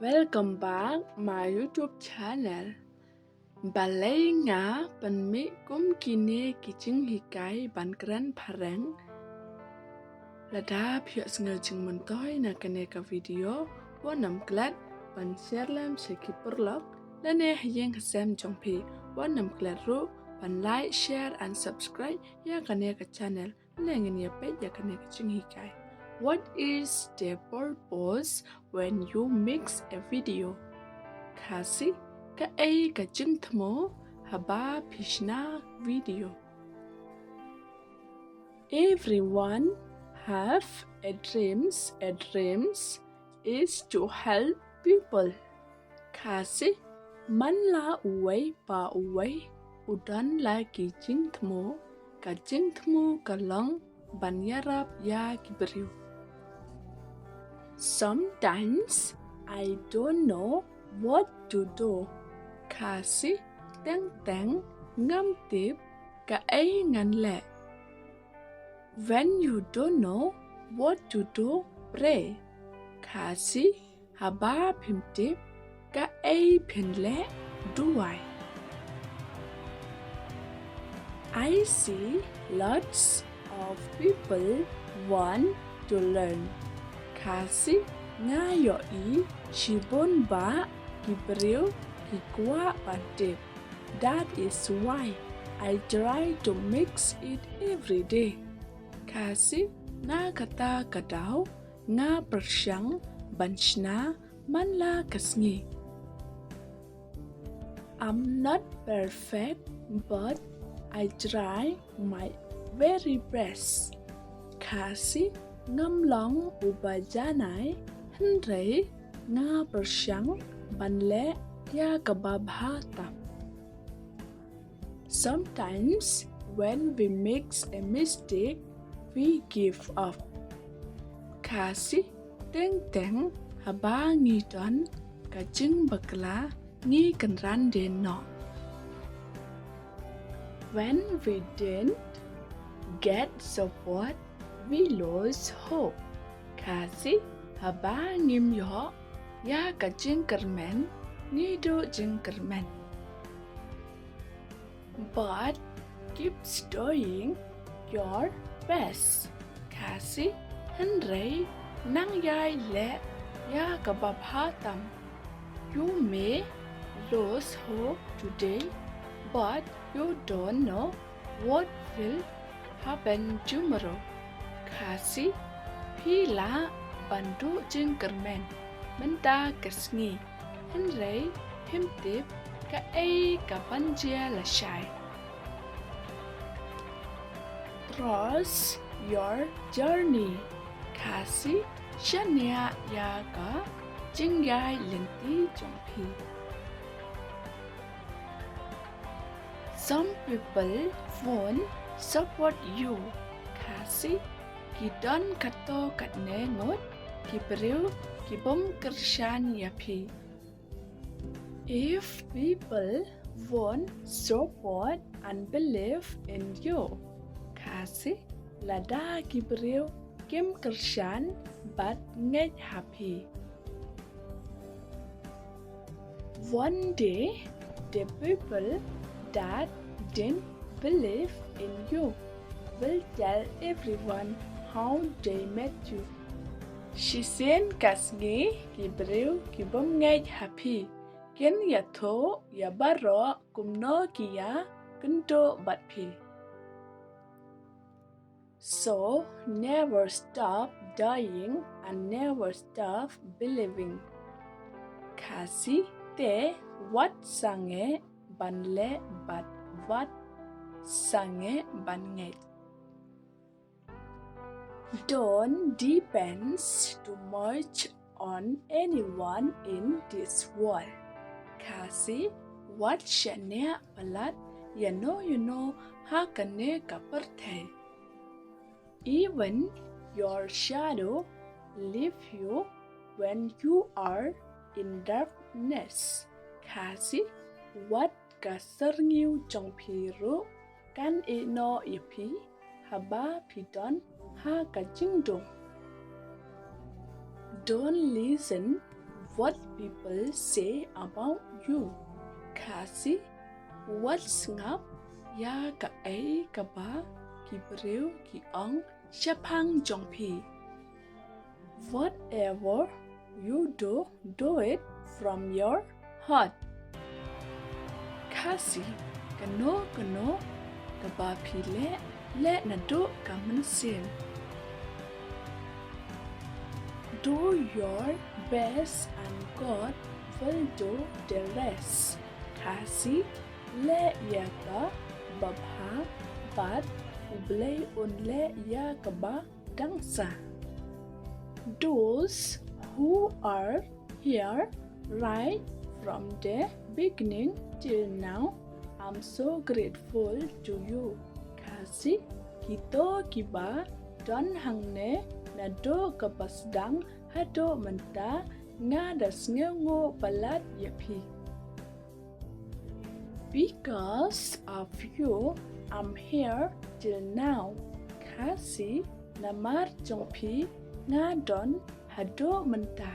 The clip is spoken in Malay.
Welcome back my YouTube channel. Balai nga panmi kum kine kiching hikai ban kran pareng. Lada pio sngel jing mentoy na kene ka video wanam klat ban share lam sheki perlok lane hayeng hasem jongpi wanam klat ru ban like share and subscribe ya kene ka channel lengin ya page ya kene ka ching hikai. What is the purpose when you mix a video? Kasi ka ay ka jing thmo haba pishna video. Everyone have a dreams. A dreams is to help people. Kasi man la uway pa uway udan la ki jing thmo ka long banyarap ya kibriu. Sometimes I don't know what to do. Kasi teng ngam tip ka ay ngan le. When you don't know what to do, pray. Kasi haba phim tip ka ay phin le duai. I see lots of people want to learn. Kasi ngayo shibon ba kibriu kikwa pantip. That is why I try to mix it every day. Kasi nga kata kadaw nga persyang banshna manla kasngi. I'm not perfect, but I try my very best. Kasi ngam long ubajanay henry nga persyang banle ya kababhata. Sometimes when we make a mistake, we give up. Kasi teng haba ngidon kajing bakla ngi kanran den no. When we didn't get support, we lose hope. Kasi haba ngim yo ya kajing kermen ngido jing kermen. But keep doing your best. Kasi henry nang yai le ya kababhatam. You may lose hope today, but you don't know what will happen tomorrow. Kasi pila bandu jing kermen menta kasngi henry himtip ka ay kapanjia la shai. Trust your journey. Kasi shania ya ka jingyai lenti jongpi. Some people won't support you. Kasi kidon kato katne ngot kibriu kibom kershan yapi. If people won't support and believe in you, kasi lada kibriu kim kershan but ngay happy. One day, the people that didn't believe in you will tell everyone how they met you. Shisen kasngi kibriu kibom ngay happy. Ken yatho yabaro kumno kiya kunto batpi. So never stop dying and never stop believing. Kasi te wat sange banle bat wat sange bange. Don't depend too much on anyone in this world. Kasi what shane palat you know hakane kaperte. Even your shadow leave you when you are in darkness. Kasi what kaserngiu jongpiru kan ino ipi haba pidon ha kajingdong. Don't listen what people say about you. Kasi what's ngap ya ka ai ka ba ki breu ki ong shapang jongpi. Whatever you do it from your heart. Kasi kano ka ba pi le na do ka mansin. Do your best and God will do the rest. Kasi le ya ka babha bat ublay unle ya ka ba dangsa. Those who are here right from the beginning till now, I'm so grateful to you. Kasi kito kiba don hangne na do kapasdang hado menta nga das ngo balat yapi. Because of you, I'm here till now. Kasi namar jongpi nga don hado menta.